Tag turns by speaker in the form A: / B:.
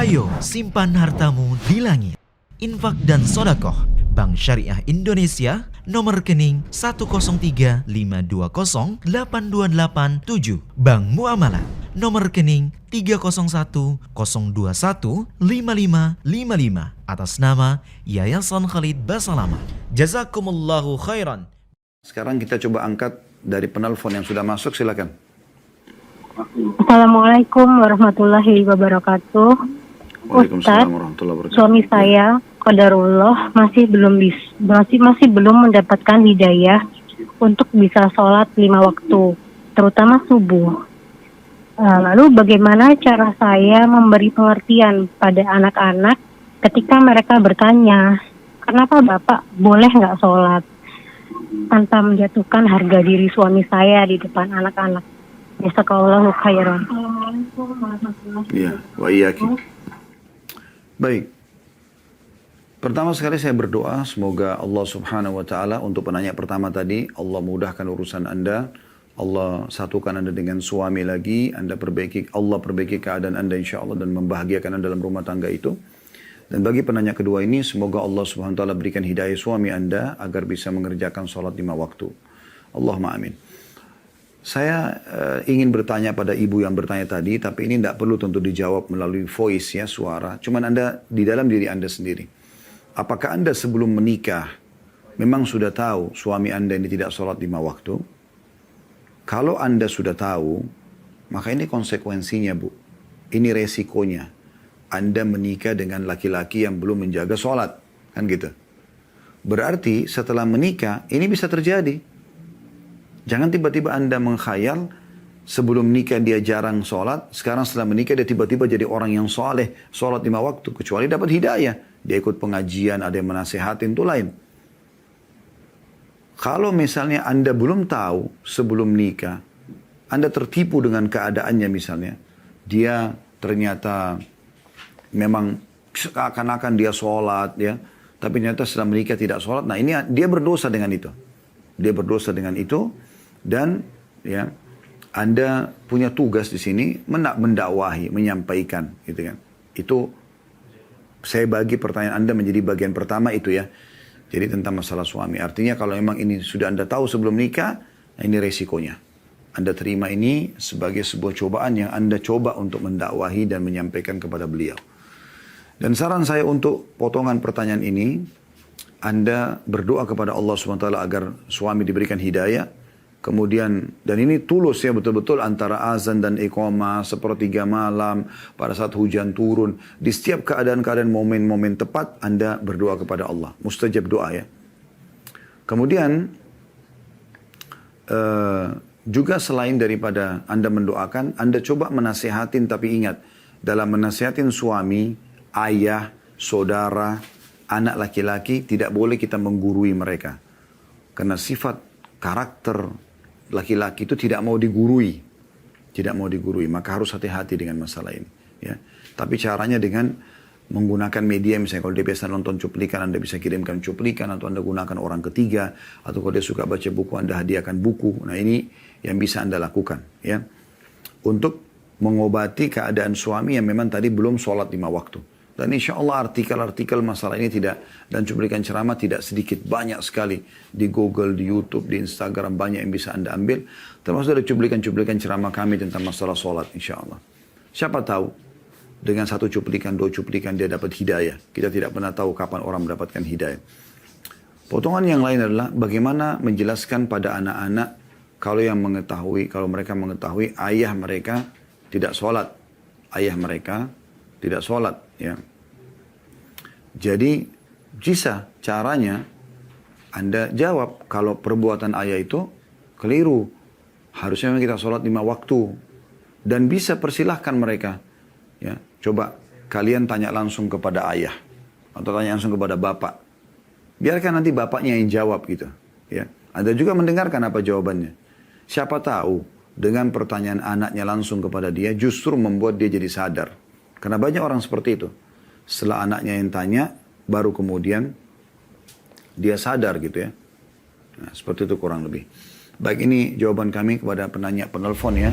A: Ayo simpan hartamu di langit. Infak dan sodakoh Bank Syariah Indonesia, nomor rekening 10352082887. Bank Muamalat, nomor rekening 30102155555 atas nama Yayasan Khalid Basalamah. Jazakumullahu khairan.
B: Sekarang kita coba angkat dari penelpon yang sudah masuk, silakan.
C: Assalamualaikum warahmatullahi wabarakatuh. Ustaz, suami saya qadarullah masih belum mendapatkan hidayah untuk bisa sholat 5 waktu, terutama subuh. Lalu bagaimana cara saya memberi pengertian pada anak-anak ketika mereka bertanya, kenapa Bapak boleh nggak sholat, tanpa menjatuhkan harga diri suami saya di depan anak-anak. Jazakallahu khairan. Assalamualaikum warahmatullahi wabarakatuh.
B: Iya, wa iyyaki. Baik. Pertama sekali saya berdoa semoga Allah Subhanahu wa taala untuk penanya pertama tadi, Allah mudahkan urusan Anda, Allah satukan Anda dengan suami lagi, Allah perbaiki keadaan Anda insyaallah dan membahagiakan Anda dalam rumah tangga itu. Dan bagi penanya kedua ini, semoga Allah Subhanahu wa taala berikan hidayah suami Anda agar bisa mengerjakan sholat 5 waktu. Allahumma amin. Saya ingin bertanya pada ibu yang bertanya tadi, tapi ini tidak perlu tentu dijawab melalui voice ya, suara. Cuman Anda di dalam diri Anda sendiri. Apakah Anda sebelum menikah memang sudah tahu suami Anda ini tidak sholat 5 waktu? Kalau Anda sudah tahu, maka ini konsekuensinya Bu. Ini resikonya. Anda menikah dengan laki-laki yang belum menjaga sholat. Kan gitu. Berarti setelah menikah, ini bisa terjadi. Jangan tiba-tiba Anda mengkhayal sebelum nikah dia jarang sholat, sekarang setelah menikah dia tiba-tiba jadi orang yang soleh, sholat 5 waktu, kecuali dapat hidayah. Dia ikut pengajian, ada yang menasehatin, itu lain. Kalau misalnya Anda belum tahu sebelum nikah, Anda tertipu dengan keadaannya misalnya, dia ternyata memang seakan-akan dia sholat, ya, tapi ternyata setelah menikah tidak sholat, nah ini dia berdosa dengan itu. Dia berdosa dengan itu. Dan ya Anda punya tugas di sini mendakwahi, menyampaikan, gitu kan. Itu saya bagi pertanyaan Anda menjadi bagian pertama itu ya. Jadi tentang masalah suami. Artinya kalau memang ini sudah Anda tahu sebelum nikah, nah ini resikonya. Anda terima ini sebagai sebuah cobaan yang Anda coba untuk mendakwahi dan menyampaikan kepada beliau. Dan saran saya untuk potongan pertanyaan ini, Anda berdoa kepada Allah SWT agar suami diberikan hidayah. Kemudian, dan ini tulus ya betul-betul antara azan dan iqamah, 1/3 malam, pada saat hujan turun. Di setiap keadaan-keadaan momen-momen tepat, Anda berdoa kepada Allah. Mustajab doa ya. Kemudian, juga selain daripada Anda mendoakan, Anda coba menasehatin, tapi ingat, dalam menasehatin suami, ayah, saudara, anak laki-laki, tidak boleh kita menggurui mereka. Karena sifat karakter laki-laki itu tidak mau digurui. Tidak mau digurui. Maka harus hati-hati dengan masalah ini. Ya. Tapi caranya dengan menggunakan media. Misalnya kalau dia biasa nonton cuplikan, Anda bisa kirimkan cuplikan. Atau Anda gunakan orang ketiga. Atau kalau dia suka baca buku, Anda hadiahkan buku. Nah ini yang bisa Anda lakukan. Ya. Untuk mengobati keadaan suami yang memang tadi belum sholat 5 waktu. Dan insya Allah artikel-artikel masalah ini tidak, dan cuplikan ceramah tidak sedikit, banyak sekali. Di Google, di YouTube, di Instagram, banyak yang bisa Anda ambil. Termasuk ada cuplikan-cuplikan ceramah kami tentang masalah sholat insya Allah. Siapa tahu, dengan 1 cuplikan, 2 cuplikan dia dapat hidayah. Kita tidak pernah tahu kapan orang mendapatkan hidayah. Potongan yang lain adalah bagaimana menjelaskan pada anak-anak kalau mereka mengetahui ayah mereka tidak sholat. Ayah mereka tidak sholat. Ya. Jadi bisa caranya Anda jawab kalau perbuatan ayah itu keliru. Harusnya kita sholat 5 waktu. Dan bisa persilahkan mereka. Ya, coba kalian tanya langsung kepada ayah. Atau tanya langsung kepada bapak. Biarkan nanti bapaknya yang jawab gitu. Ya. Anda juga mendengarkan apa jawabannya. Siapa tahu dengan pertanyaan anaknya langsung kepada dia justru membuat dia jadi sadar. Karena banyak orang seperti itu. Setelah anaknya yang tanya, baru kemudian dia sadar gitu ya. Nah, seperti itu kurang lebih. Baik, ini jawaban kami kepada penanya penelpon ya.